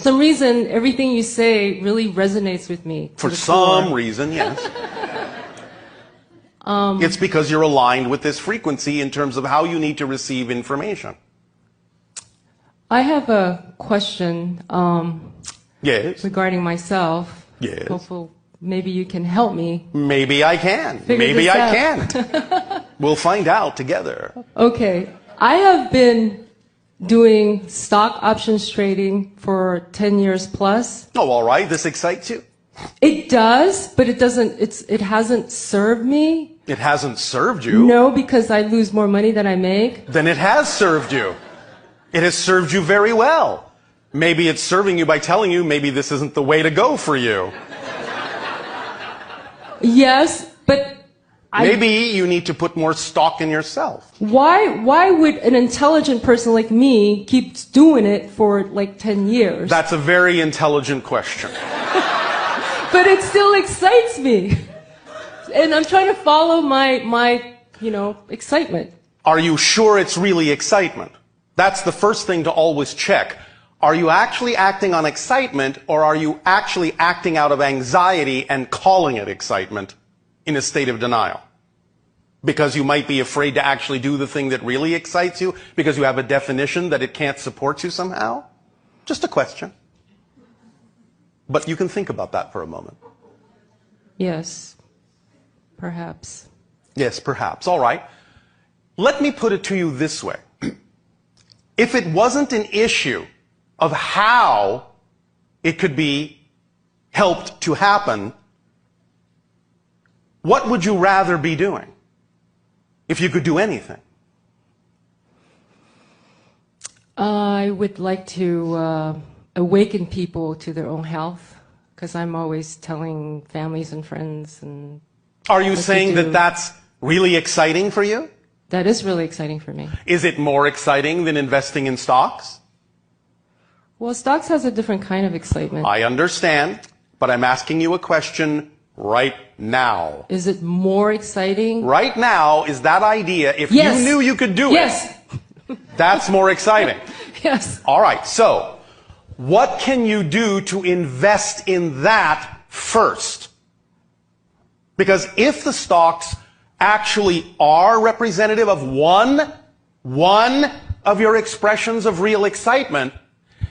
some reason, everything you say really resonates with me. For some reason, yes. It's because you're aligned with this frequency in terms of how you need to receive information. I have a question Yes. regarding myself. Yes. Hopefully, maybe you can help me. Maybe I can. Maybe I can't. We'll find out together. Okay. I have been doing stock options trading for 10 years plus. Oh, all right. This excites you? It does, but it hasn't served me. It hasn't served you? No, because I lose more money than I make. Then it has served you. It has served you very well. Maybe it's serving you by telling you maybe this isn't the way to go for you. Yes, but maybe you need to put more stock in yourself. Why would an intelligent person like me keep doing it for like 10 years? That's a very intelligent question. But it still excites me. And I'm trying to follow my excitement. Are you sure it's really excitement? That's the first thing to always check. Are you actually acting on excitement, or are you actually acting out of anxiety and calling it excitement in a state of denial? Because you might be afraid to actually do the thing that really excites you, because you have a definition that it can't support you somehow? Just a question. But you can think about that for a moment. Yes. Perhaps. Yes, perhaps. All right. Let me put it to you this way. If it wasn't an issue of how it could be helped to happen, what would you rather be doing if you could do anything? I would like to awaken people to their own health, because I'm always telling families and friends. And are you saying that that's really exciting for you? That is really exciting for me. Is it more exciting than investing in stocks? Well, stocks has a different kind of excitement. I understand, but I'm asking you a question right now. Is it more exciting? Right now is that idea, if yes. you knew you could do yes. it, that's more exciting. Yes. All right, so what can you do to invest in that first? Because if the stocks actually are representative of one of your expressions of real excitement,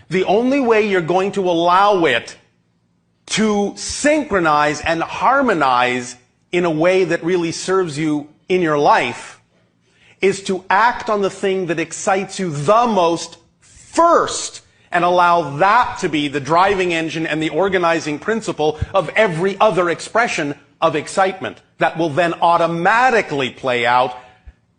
the only way you're going to allow it to synchronize and harmonize in a way that really serves you in your life is to act on the thing that excites you the most first, and allow that to be the driving engine and the organizing principle of every other expression of excitement that will then automatically play out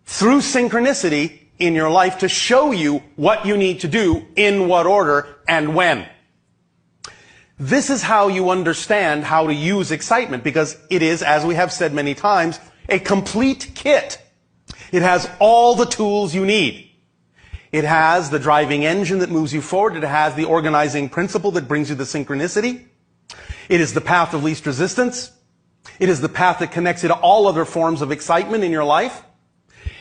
through synchronicity in your life to show you what you need to do, in what order, and when. This is how you understand how to use excitement, because it is, as we have said many times, a complete kit. It has all the tools you need. It has the driving engine that moves you forward. It has the organizing principle that brings you the synchronicity. It is the path of least resistance. It is the path that connects you to all other forms of excitement in your life.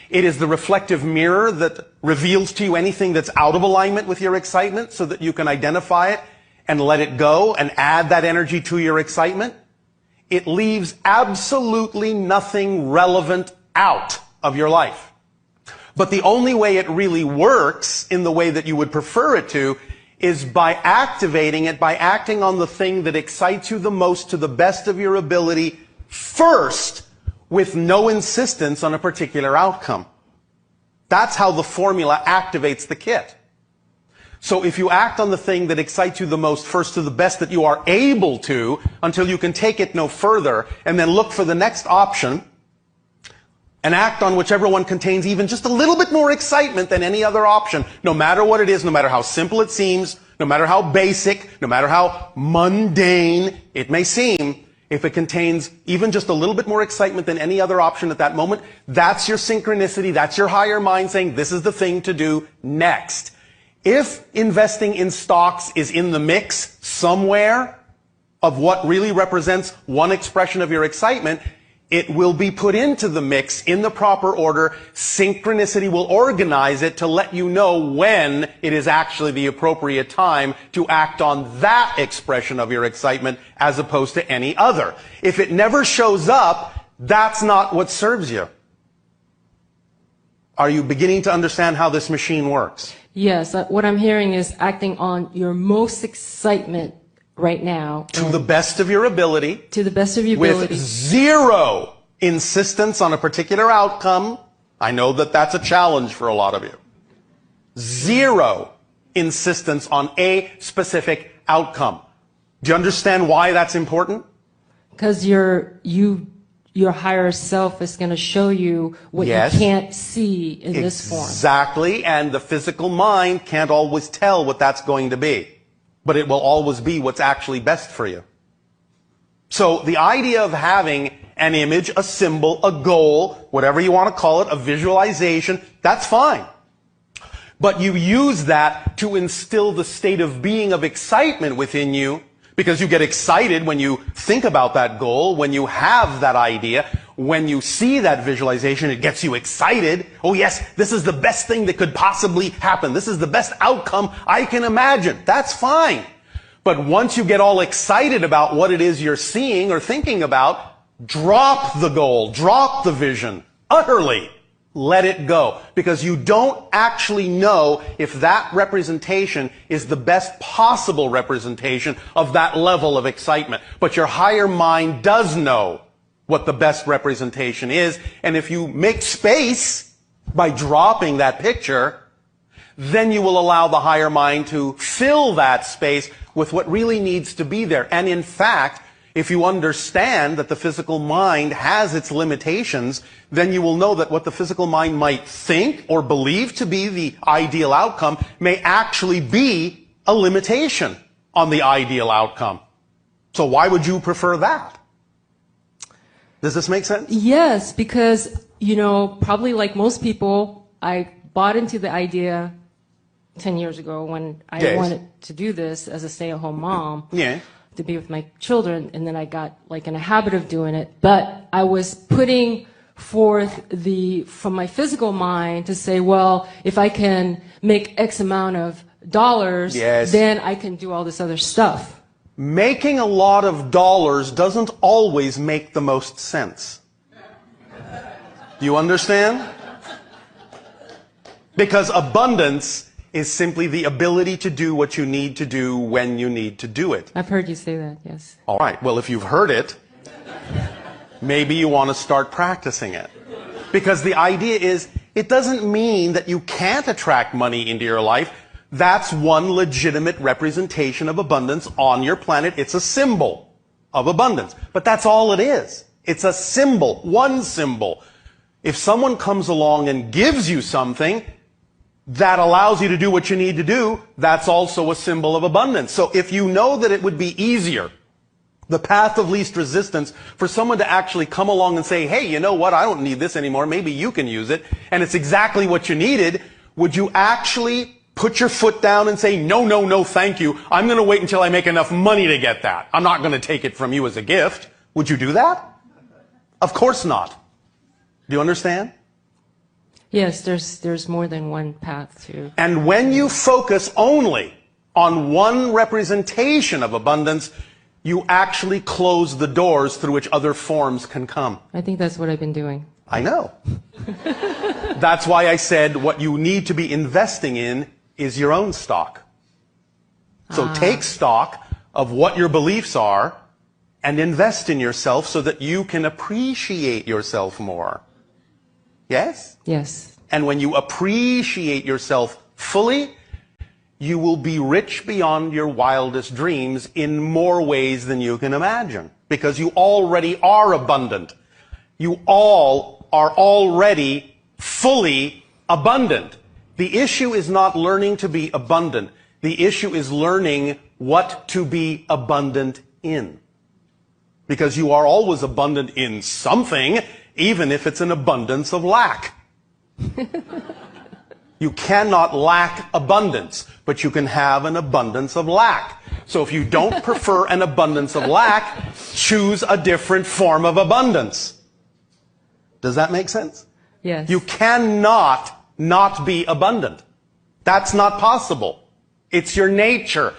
It is the reflective mirror that reveals to you anything that's out of alignment with your excitement, so that you can identify it and let it go and add that energy to your excitement. It leaves absolutely nothing relevant out of your life. But the only way it really works in the way that you would prefer it to is by activating it, by acting on the thing that excites you the most to the best of your ability first, with no insistence on a particular outcome. That's how the formula activates the kit. So if you act on the thing that excites you the most first to the best that you are able to, until you can take it no further, and then look for the next option, and act on whichever one contains even just a little bit more excitement than any other option, no matter what it is, no matter how simple it seems, no matter how basic, no matter how mundane it may seem, if it contains even just a little bit more excitement than any other option at that moment, that's your synchronicity, that's your higher mind saying, this is the thing to do next. If investing in stocks is in the mix somewhere of what really represents one expression of your excitement, it will be put into the mix in the proper order. Synchronicity will organize it to let you know when it is actually the appropriate time to act on that expression of your excitement as opposed to any other. If it never shows up, that's not what serves you. Are you beginning to understand how this machine works? Yes, what I'm hearing is acting on your most excitement right now. To the best of your ability. To the best of your ability. With zero insistence on a particular outcome. I know that that's a challenge for a lot of you. Zero insistence on a specific outcome. Do you understand why that's important? Because your higher self is going to show you what Yes. you can't see in this form. Exactly, and the physical mind can't always tell what that's going to be. But it will always be what's actually best for you. So the idea of having an image, a symbol, a goal, whatever you want to call it, a visualization, that's fine. But you use that to instill the state of being of excitement within you, because you get excited when you think about that goal, when you have that idea, when you see that visualization, it gets you excited. Oh yes, this is the best thing that could possibly happen. This is the best outcome I can imagine. That's fine. But once you get all excited about what it is you're seeing or thinking about, drop the goal, drop the vision, utterly. Let it go. Because you don't actually know if that representation is the best possible representation of that level of excitement. But your higher mind does know what the best representation is. And if you make space by dropping that picture, then you will allow the higher mind to fill that space with what really needs to be there. And in fact, if you understand that the physical mind has its limitations, then you will know that what the physical mind might think or believe to be the ideal outcome may actually be a limitation on the ideal outcome. So why would you prefer that? Does this make sense? Yes, because, probably like most people, I bought into the idea 10 years ago when I wanted to do this as a stay-at-home mom. Yeah. To be with my children, and then I got like in a habit of doing it. But I was putting forth from my physical mind to say, well, if I can make X amount of dollars, then I can do all this other stuff. Making a lot of dollars doesn't always make the most sense. Do you understand? Because abundance is simply the ability to do what you need to do when you need to do it. I've heard you say that, yes. All right. Well, if you've heard it, maybe you want to start practicing it. Because the idea is, it doesn't mean that you can't attract money into your life. That's one legitimate representation of abundance on your planet. It's a symbol of abundance. But that's all it is. It's a symbol, one symbol. If someone comes along and gives you something that allows you to do what you need to do, that's also a symbol of abundance. So if you know that it would be easier, the path of least resistance, for someone to actually come along and say, hey, you know what, I don't need this anymore, maybe you can use it, and it's exactly what you needed, would you actually put your foot down and say, no, no, no, thank you, I'm going to wait until I make enough money to get that. I'm not going to take it from you as a gift. Would you do that? Of course not. Do you understand? Yes, there's more than one path to. And when you focus only on one representation of abundance, you actually close the doors through which other forms can come. I think that's what I've been doing. I know. That's why I said what you need to be investing in is your own stock. So take stock of what your beliefs are and invest in yourself so that you can appreciate yourself more. Yes? Yes. And when you appreciate yourself fully, you will be rich beyond your wildest dreams in more ways than you can imagine. Because you already are abundant. You all are already fully abundant. The issue is not learning to be abundant. The issue is learning what to be abundant in. Because you are always abundant in something, even if it's an abundance of lack. You cannot lack abundance, but you can have an abundance of lack. So if you don't prefer an abundance of lack, choose a different form of abundance. Does that make sense? Yes. You cannot not be abundant. That's not possible. It's your nature.